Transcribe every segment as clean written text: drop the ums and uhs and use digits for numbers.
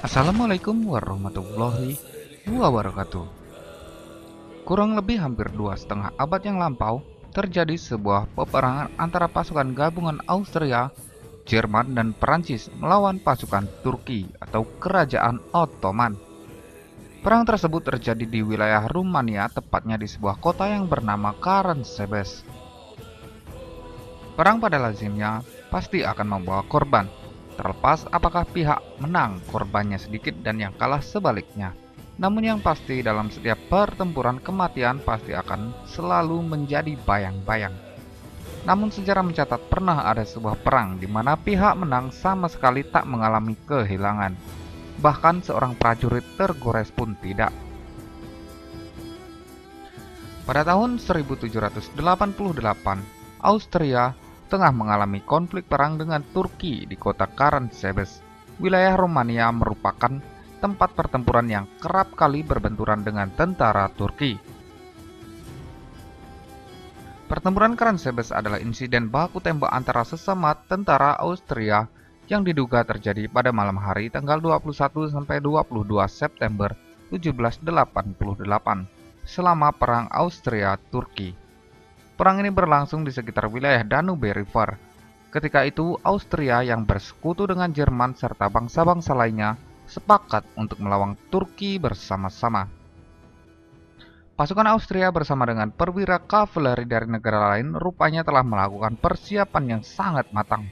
Assalamualaikum warahmatullahi wabarakatuh. Kurang lebih hampir 2,5 abad yang lampau, terjadi sebuah peperangan antara pasukan gabungan Austria, Jerman, dan Perancis melawan pasukan Turki atau Kerajaan Ottoman. Perang tersebut terjadi di wilayah Rumania, tepatnya di sebuah kota yang bernama Caransebeș. Perang pada lazimnya pasti akan membawa korban. Terlepas apakah pihak menang korbannya sedikit dan yang kalah sebaliknya. Namun yang pasti dalam setiap pertempuran kematian pasti akan selalu menjadi bayang-bayang. Namun sejarah mencatat pernah ada sebuah perang di mana pihak menang sama sekali tak mengalami kehilangan. Bahkan seorang prajurit tergores pun tidak. Pada tahun 1788, Austria tengah mengalami konflik perang dengan Turki di kota Caransebeș. Wilayah Romania merupakan tempat pertempuran yang kerap kali berbenturan dengan tentara Turki. Pertempuran Caransebeș adalah insiden baku tembak antara sesama tentara Austria yang diduga terjadi pada malam hari tanggal 21 sampai 22 September 1788 selama Perang Austria-Turki. Perang ini berlangsung di sekitar wilayah Danube River. Ketika itu, Austria yang bersekutu dengan Jerman serta bangsa-bangsa lainnya sepakat untuk melawan Turki bersama-sama. Pasukan Austria bersama dengan perwira kavaleri dari negara lain rupanya telah melakukan persiapan yang sangat matang.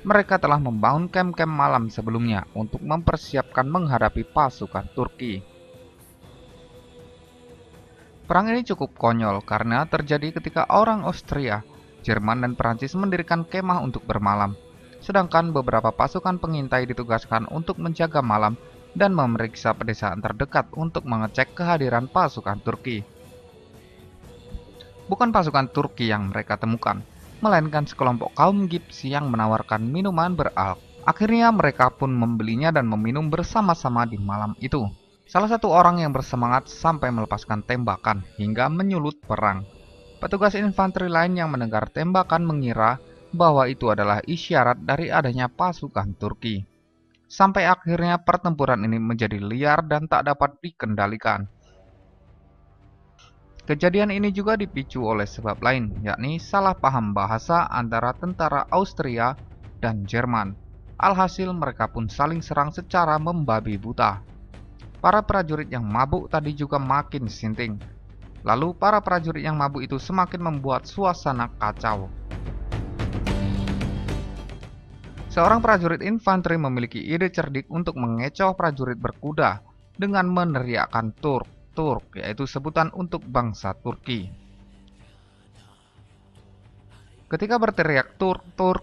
Mereka telah membangun kem-kem malam sebelumnya untuk mempersiapkan menghadapi pasukan Turki. Perang ini cukup konyol karena terjadi ketika orang Austria, Jerman, dan Perancis mendirikan kemah untuk bermalam, sedangkan beberapa pasukan pengintai ditugaskan untuk menjaga malam dan memeriksa pedesaan terdekat untuk mengecek kehadiran pasukan Turki. Bukan pasukan Turki yang mereka temukan, melainkan sekelompok kaum Gipsi yang menawarkan minuman beralk. Akhirnya mereka pun membelinya dan meminum bersama-sama di malam itu. Salah satu orang yang bersemangat sampai melepaskan tembakan hingga menyulut perang. Petugas infanteri lain yang mendengar tembakan mengira bahwa itu adalah isyarat dari adanya pasukan Turki. Sampai akhirnya pertempuran ini menjadi liar dan tak dapat dikendalikan. Kejadian ini juga dipicu oleh sebab lain, yakni salah paham bahasa antara tentara Austria dan Jerman. Alhasil mereka pun saling serang secara membabi buta. Para prajurit yang mabuk tadi juga makin sinting. Lalu para prajurit yang mabuk itu semakin membuat suasana kacau. Seorang prajurit infanteri memiliki ide cerdik untuk mengecoh prajurit berkuda dengan meneriakkan Turk, Turk, yaitu sebutan untuk bangsa Turki. Ketika berteriak Turk, Turk,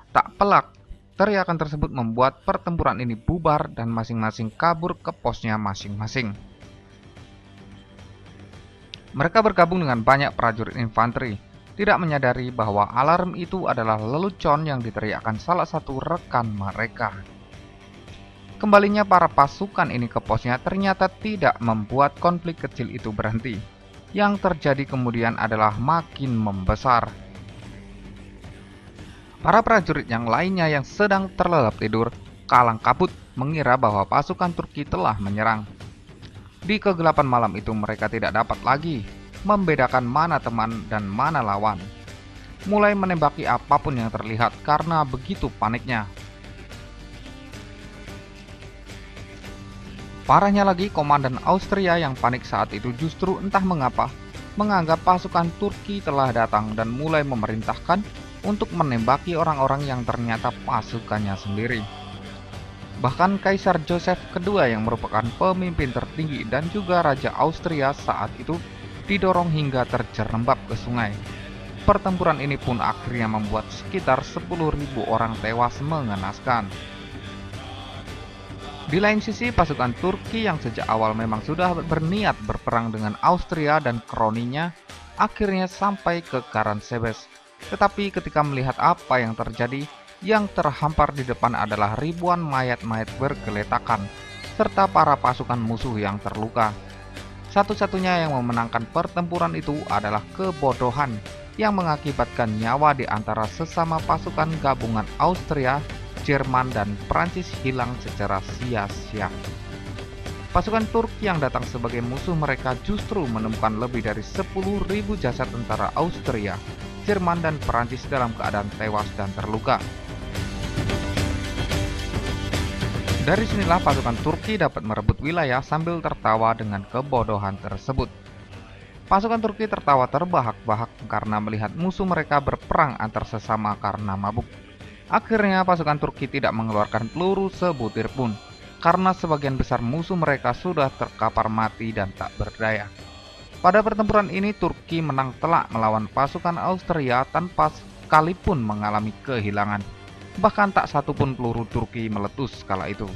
tak pelak teriakan tersebut membuat pertempuran ini bubar dan masing-masing kabur ke posnya masing-masing. Mereka bergabung dengan banyak prajurit infanteri, tidak menyadari bahwa alarm itu adalah lelucon yang diteriakkan salah satu rekan mereka. Kembalinya para pasukan ini ke posnya ternyata tidak membuat konflik kecil itu berhenti. Yang terjadi kemudian adalah makin membesar. Para prajurit yang lainnya yang sedang terlelap tidur kalang kabut mengira bahwa pasukan Turki telah menyerang. Di kegelapan malam itu mereka tidak dapat lagi membedakan mana teman dan mana lawan. Mulai menembaki apapun yang terlihat karena begitu paniknya. Parahnya lagi, komandan Austria yang panik saat itu justru entah mengapa menganggap pasukan Turki telah datang dan mulai memerintahkan untuk menembaki orang-orang yang ternyata pasukannya sendiri. Bahkan Kaisar Joseph II yang merupakan pemimpin tertinggi dan juga Raja Austria saat itu didorong hingga terjerembab ke sungai. Pertempuran ini pun akhirnya membuat sekitar 10.000 orang tewas mengenaskan. Di lain sisi, pasukan Turki yang sejak awal memang sudah berniat berperang dengan Austria dan kroninya akhirnya sampai ke Caransebeș. Tetapi ketika melihat apa yang terjadi, yang terhampar di depan adalah ribuan mayat-mayat bergeletakan, serta para pasukan musuh yang terluka. Satu-satunya yang memenangkan pertempuran itu adalah kebodohan yang mengakibatkan nyawa di antara sesama pasukan gabungan Austria, Jerman dan Prancis hilang secara sia-sia. Pasukan Turki yang datang sebagai musuh mereka justru menemukan lebih dari 10.000 jasad tentara Austria, Jerman, dan Prancis dalam keadaan tewas dan terluka. Dari sinilah pasukan Turki dapat merebut wilayah sambil tertawa dengan kebodohan tersebut. Pasukan Turki tertawa terbahak-bahak karena melihat musuh mereka berperang antar sesama karena mabuk. Akhirnya pasukan Turki tidak mengeluarkan peluru sebutir pun, karena sebagian besar musuh mereka sudah terkapar mati dan tak berdaya. Pada pertempuran ini Turki menang telak melawan pasukan Austria tanpa sekalipun mengalami kehilangan. Bahkan tak satupun peluru Turki meletus kala itu.